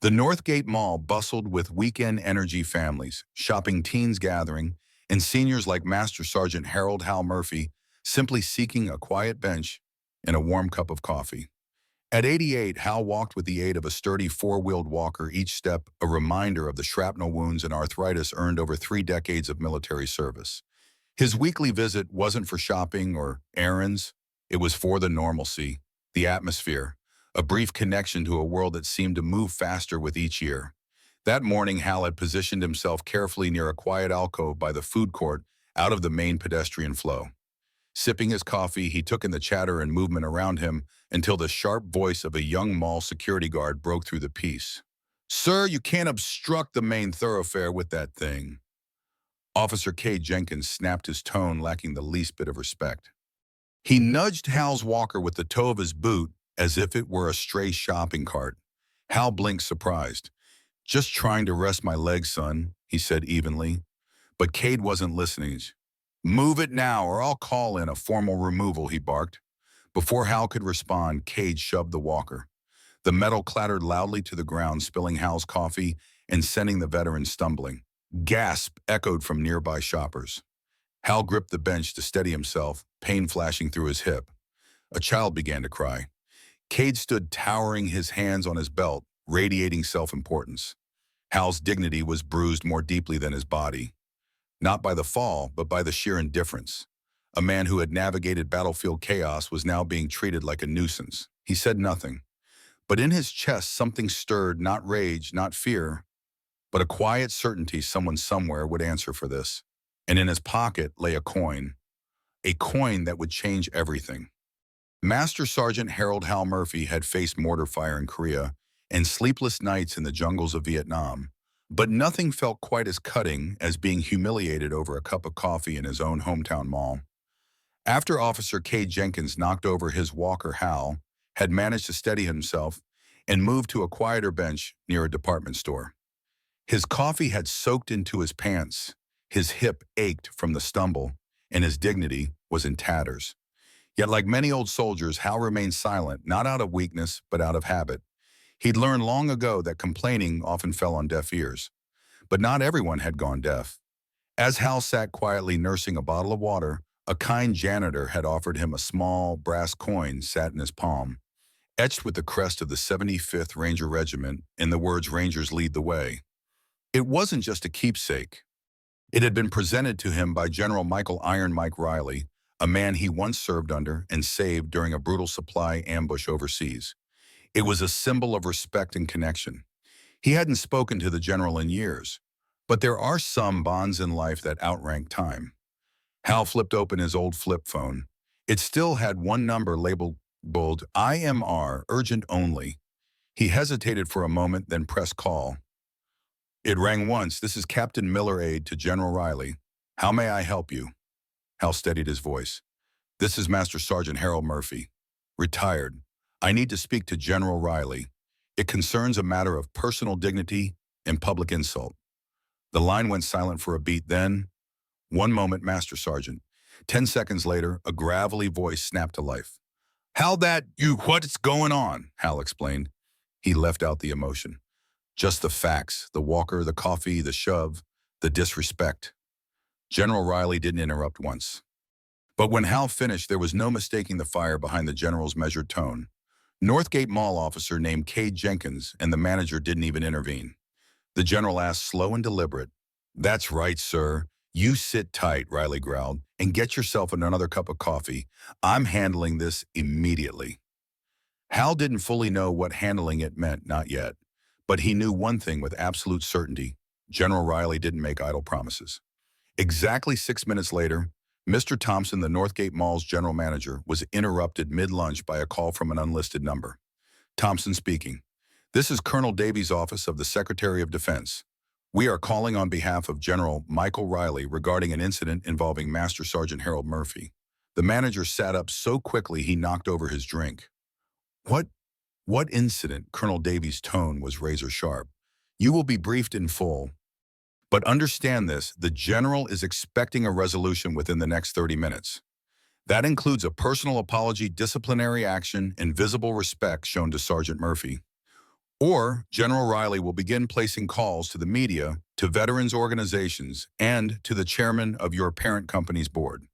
The Northgate Mall bustled with weekend energy families, shopping teens gathering, and seniors like Master Sergeant Hal Murphy simply seeking a quiet bench and a warm cup of coffee. At 88, Hal walked with the aid of a sturdy four-wheeled walker, each step a reminder of the shrapnel wounds and arthritis earned over 3 decades of military service. His weekly visit wasn't for shopping or errands. It was for the normalcy, the atmosphere, a brief connection to a world that seemed to move faster with each year. That morning, Hal had positioned himself carefully near a quiet alcove by the food court, out of the main pedestrian flow. Sipping his coffee, he took in the chatter and movement around him until the sharp voice of a young mall security guard broke through the peace. "Sir, you can't obstruct the main thoroughfare with that thing." Officer K. Jenkins snapped, his tone lacking the least bit of respect. He nudged Hal's walker with the toe of his boot as if it were a stray shopping cart. Hal blinked, surprised. "Just trying to rest my legs, son," he said evenly. But Cade wasn't listening. "Move it now, or I'll call in a formal removal," he barked. Before Hal could respond, Cade shoved the walker. The metal clattered loudly to the ground, spilling Hal's coffee and sending the veteran stumbling. Gasp echoed from nearby shoppers. Hal gripped the bench to steady himself, pain flashing through his hip. A child began to cry. Cade stood towering, his hands on his belt, radiating self-importance. Hal's dignity was bruised more deeply than his body. Not by the fall, but by the sheer indifference. A man who had navigated battlefield chaos was now being treated like a nuisance. He said nothing. But in his chest, something stirred, not rage, not fear, but a quiet certainty someone somewhere would answer for this. And in his pocket lay a coin that would change everything. Master Sergeant Hal Murphy had faced mortar fire in Korea and sleepless nights in the jungles of Vietnam, but nothing felt quite as cutting as being humiliated over a cup of coffee in his own hometown mall. After Officer K. Jenkins knocked over his walker, Hal had managed to steady himself and moved to a quieter bench near a department store. His coffee had soaked into his pants, his hip ached from the stumble, and his dignity was in tatters. Yet like many old soldiers, Hal remained silent, not out of weakness, but out of habit. He'd learned long ago that complaining often fell on deaf ears. But not everyone had gone deaf. As Hal sat quietly nursing a bottle of water, a kind janitor had offered him a small brass coin sat in his palm, etched with the crest of the 75th Ranger Regiment and the words "Rangers lead the way." It wasn't just a keepsake. It had been presented to him by General Michael "Iron Mike" Riley, a man he once served under and saved during a brutal supply ambush overseas. It was a symbol of respect and connection. He hadn't spoken to the general in years, but there are some bonds in life that outrank time. Hal flipped open his old flip phone. It still had one number labeled IMR, urgent only. He hesitated for a moment, then pressed call. It rang once. "This is Captain Miller, aide to General Riley. How may I help you?" Hal steadied his voice. "This is Master Sergeant Hal Murphy, retired. I need to speak to General Riley. It concerns a matter of personal dignity and public insult." The line went silent for a beat, then, "One moment, Master Sergeant." 10 seconds later, a gravelly voice snapped to life. What's going on?" Hal explained. He left out the emotion. Just the facts, the walker, the coffee, the shove, the disrespect. General Riley didn't interrupt once. But when Hal finished, there was no mistaking the fire behind the general's measured tone. Northgate Mall officer named K. Jenkins, and the manager didn't even intervene. The general asked, slow and deliberate, "That's right, sir. You sit tight," Riley growled, "and get yourself another cup of coffee. I'm handling this immediately." Hal didn't fully know what handling it meant, not yet. But he knew one thing with absolute certainty. General Riley didn't make idle promises. Exactly 6 minutes later, Mr. Thompson, the Northgate Mall's general manager, was interrupted mid-lunch by a call from an unlisted number. Thompson speaking. "This is Colonel Davies' office of the Secretary of Defense. We are calling on behalf of General Michael Riley regarding an incident involving Master Sergeant Hal Murphy." The manager sat up so quickly he knocked over his drink. What incident?" Colonel Davies' tone was razor sharp. "You will be briefed in full. But understand this, the general is expecting a resolution within the next 30 minutes. That includes a personal apology, disciplinary action, and visible respect shown to Sergeant Murphy." Or General Riley will begin placing calls to the media, to veterans organizations, and to the chairman of your parent company's board.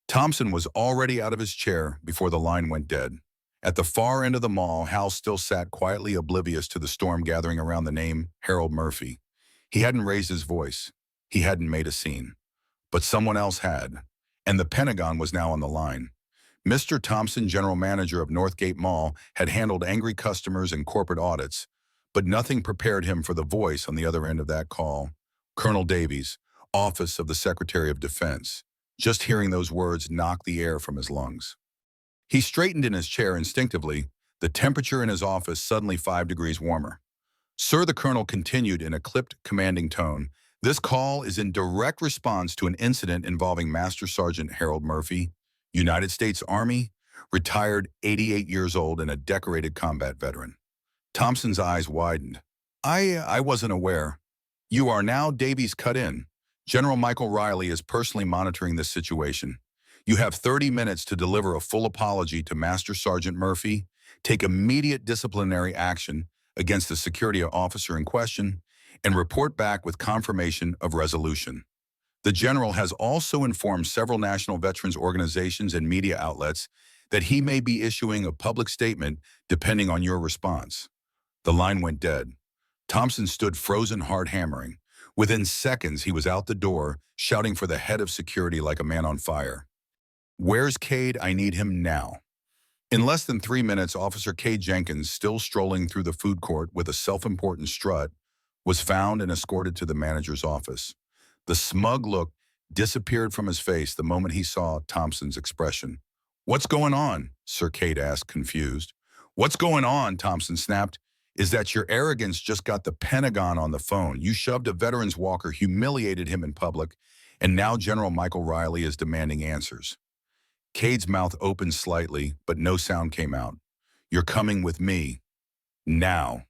Thompson was already out of his chair before the line went dead. At the far end of the mall, Hal still sat quietly oblivious to the storm gathering around the name Harold Murphy. He hadn't raised his voice. He hadn't made a scene. But someone else had, and the Pentagon was now on the line. Mr. Thompson, general manager of Northgate Mall, had handled angry customers and corporate audits, but nothing prepared him for the voice on the other end of that call. Colonel Davies, Office of the Secretary of Defense. Just hearing those words knocked the air from his lungs. He straightened in his chair instinctively, the temperature in his office suddenly 5 degrees warmer. Sir, the colonel continued in a clipped, commanding tone, this call is in direct response to an incident involving Master Sergeant Harold Murphy, United States Army, retired 88 years old and a decorated combat veteran. Thompson's eyes widened. I wasn't aware. You are now Davies cut in. General Michael Riley is personally monitoring this situation. You have 30 minutes to deliver a full apology to Master Sergeant Murphy, take immediate disciplinary action against the security officer in question, and report back with confirmation of resolution. The general has also informed several national veterans organizations and media outlets that he may be issuing a public statement depending on your response. The line went dead. Thompson stood frozen, hard hammering. Within seconds, he was out the door, shouting for the head of security like a man on fire. Where's Cade? I need him now. In less than 3 minutes, Officer Cade Jenkins, still strolling through the food court with a self-important strut, was found and escorted to the manager's office. The smug look disappeared from his face the moment he saw Thompson's expression. What's going on? Sir Cade asked, confused. What's going on? Thompson snapped. Is that your arrogance just got the Pentagon on the phone. You shoved a veteran's walker, humiliated him in public, and now General Michael Riley is demanding answers. Cade's mouth opened slightly, but no sound came out. You're coming with me. Now.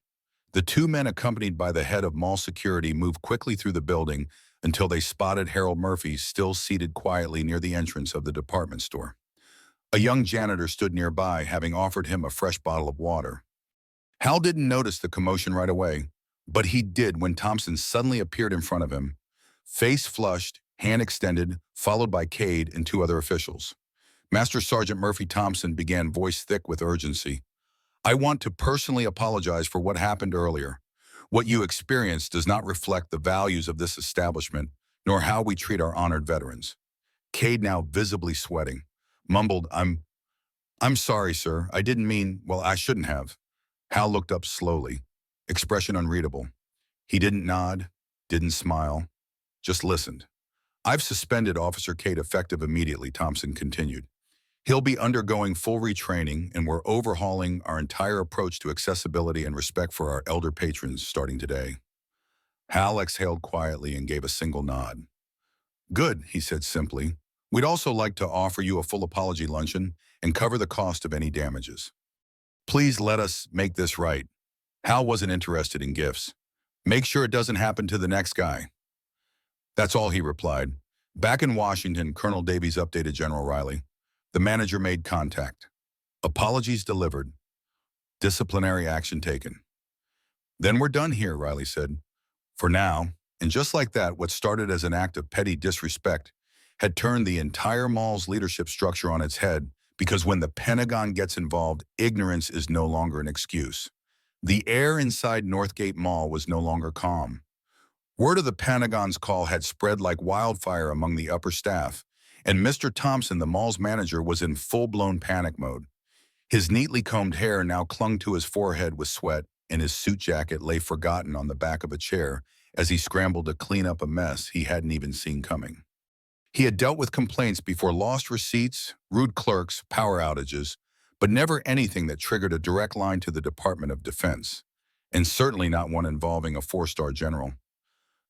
The two men, accompanied by the head of mall security, moved quickly through the building until they spotted Harold Murphy still seated quietly near the entrance of the department store. A young janitor stood nearby, having offered him a fresh bottle of water. Hal didn't notice the commotion right away, but he did when Thompson suddenly appeared in front of him, face flushed, hand extended, followed by Cade and 2 other officials. Master Sergeant Murphy Thompson began, voice thick with urgency. I want to personally apologize for what happened earlier. What you experienced does not reflect the values of this establishment, nor how we treat our honored veterans. Cade, now visibly sweating, mumbled, I'm sorry, sir. I didn't mean, well, I shouldn't have. Hal looked up slowly, expression unreadable. He didn't nod, didn't smile, just listened. I've suspended Officer Cade effective immediately, Thompson continued. He'll be undergoing full retraining, and we're overhauling our entire approach to accessibility and respect for our elder patrons starting today. Hal exhaled quietly and gave a single nod. Good, he said simply. We'd also like to offer you a full apology luncheon and cover the cost of any damages. Please let us make this right. Hal wasn't interested in gifts. Make sure it doesn't happen to the next guy. That's all, he replied. Back in Washington, Colonel Davies updated General Riley. The manager made contact. Apologies delivered. Disciplinary action taken. Then we're done here, Riley said. For now. And just like that, what started as an act of petty disrespect had turned the entire mall's leadership structure on its head, because when the Pentagon gets involved, ignorance is no longer an excuse. The air inside Northgate Mall was no longer calm. Word of the Pentagon's call had spread like wildfire among the upper staff, and Mr. Thompson, the mall's manager, was in full-blown panic mode. His neatly combed hair now clung to his forehead with sweat, and his suit jacket lay forgotten on the back of a chair as he scrambled to clean up a mess he hadn't even seen coming. He had dealt with complaints before: lost receipts, rude clerks, power outages, but never anything that triggered a direct line to the Department of Defense, and certainly not one involving a 4-star general.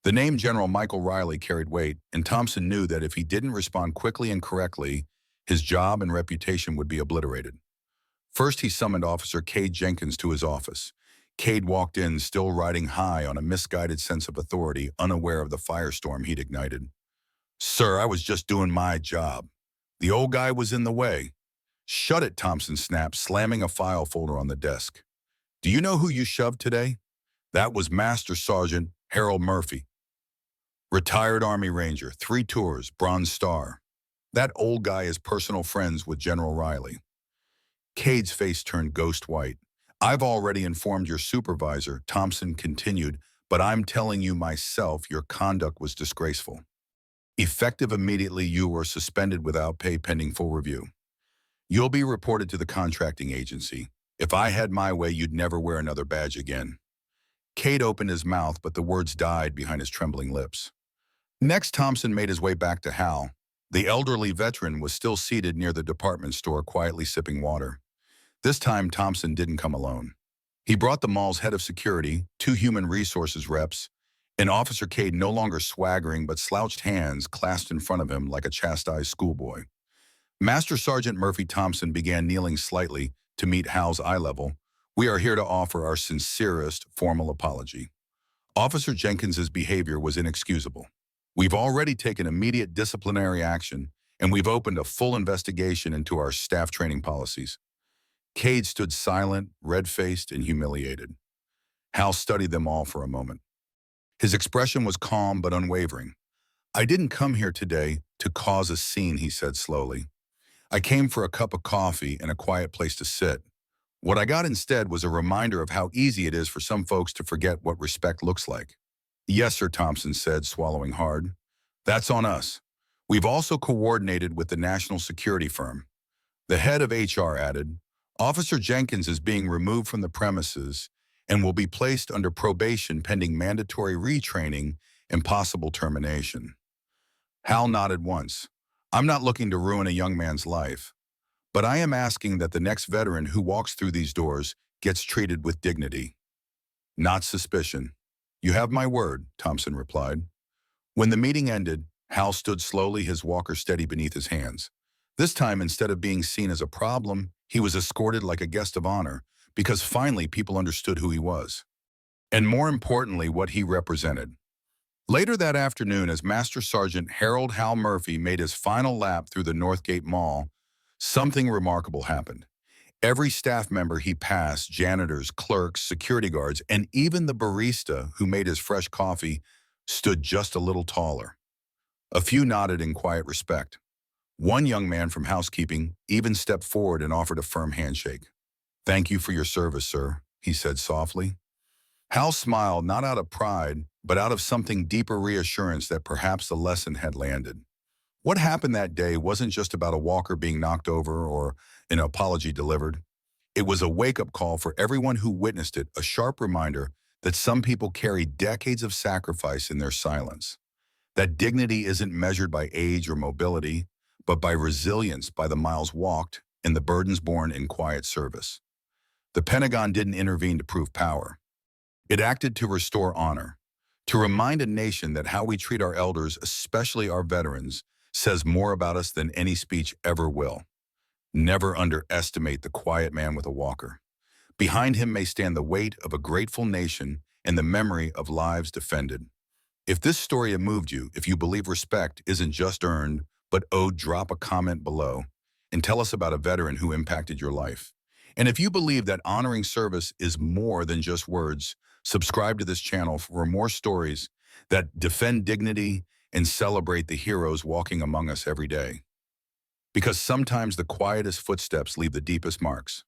The name General Michael Riley carried weight, and Thompson knew that if he didn't respond quickly and correctly, his job and reputation would be obliterated. First, he summoned Officer Cade Jenkins to his office. Cade walked in, still riding high on a misguided sense of authority, unaware of the firestorm he'd ignited. Sir, I was just doing my job. The old guy was in the way. Shut it, Thompson snapped, slamming a file folder on the desk. Do you know who you shoved today? That was Master Sergeant Hal Murphy, retired Army Ranger, 3 tours, Bronze Star. That old guy is personal friends with General Riley. Cade's face turned ghost white. I've already informed your supervisor, Thompson continued, but I'm telling you myself your conduct was disgraceful. Effective immediately, you were suspended without pay pending full review. You'll be reported to the contracting agency. If I had my way, you'd never wear another badge again. Cade opened his mouth, but the words died behind his trembling lips. Next, Thompson made his way back to Hal. The elderly veteran was still seated near the department store, quietly sipping water. This time, Thompson didn't come alone. He brought the mall's head of security, 2 human resources reps, and Officer Cade no longer swaggering but slouched hands clasped in front of him like a chastised schoolboy. Master Sergeant Murphy Thompson began kneeling slightly to meet Hal's eye level. We are here to offer our sincerest formal apology. Officer Jenkins's behavior was inexcusable. We've already taken immediate disciplinary action, and we've opened a full investigation into our staff training policies. Cade stood silent, red-faced, and humiliated. Hal studied them all for a moment. His expression was calm but unwavering. I didn't come here today to cause a scene, he said slowly. I came for a cup of coffee and a quiet place to sit. What I got instead was a reminder of how easy it is for some folks to forget what respect looks like. Yes, sir, Thompson said, swallowing hard. That's on us. We've also coordinated with the national security firm. The head of HR added, Officer Jenkins is being removed from the premises and will be placed under probation pending mandatory retraining and possible termination. Hal nodded once. I'm not looking to ruin a young man's life, but I am asking that the next veteran who walks through these doors gets treated with dignity, not suspicion. You have my word, Thompson replied. When the meeting ended, Hal stood slowly, his walker steady beneath his hands. This time, instead of being seen as a problem, he was escorted like a guest of honor, because finally people understood who he was. And more importantly, what he represented. Later that afternoon, as Master Sergeant Hal Murphy made his final lap through the Northgate Mall, something remarkable happened. Every staff member he passed, janitors, clerks, security guards, and even the barista who made his fresh coffee, stood just a little taller. A few nodded in quiet respect. One young man from housekeeping even stepped forward and offered a firm handshake. Thank you for your service, sir, he said softly. Hal smiled, not out of pride, but out of something deeper reassurance that perhaps the lesson had landed. What happened that day wasn't just about a walker being knocked over or an apology delivered. It was a wake-up call for everyone who witnessed it, a sharp reminder that some people carry decades of sacrifice in their silence. That dignity isn't measured by age or mobility, but by resilience, by the miles walked and the burdens borne in quiet service. The Pentagon didn't intervene to prove power. It acted to restore honor, to remind a nation that how we treat our elders, especially our veterans, says more about us than any speech ever will. Never underestimate the quiet man with a walker. Behind him may stand the weight of a grateful nation and the memory of lives defended. If this story moved you, if you believe respect isn't just earned, but owed, drop a comment below and tell us about a veteran who impacted your life. And if you believe that honoring service is more than just words, subscribe to this channel for more stories that defend dignity and celebrate the heroes walking among us every day. Because sometimes the quietest footsteps leave the deepest marks.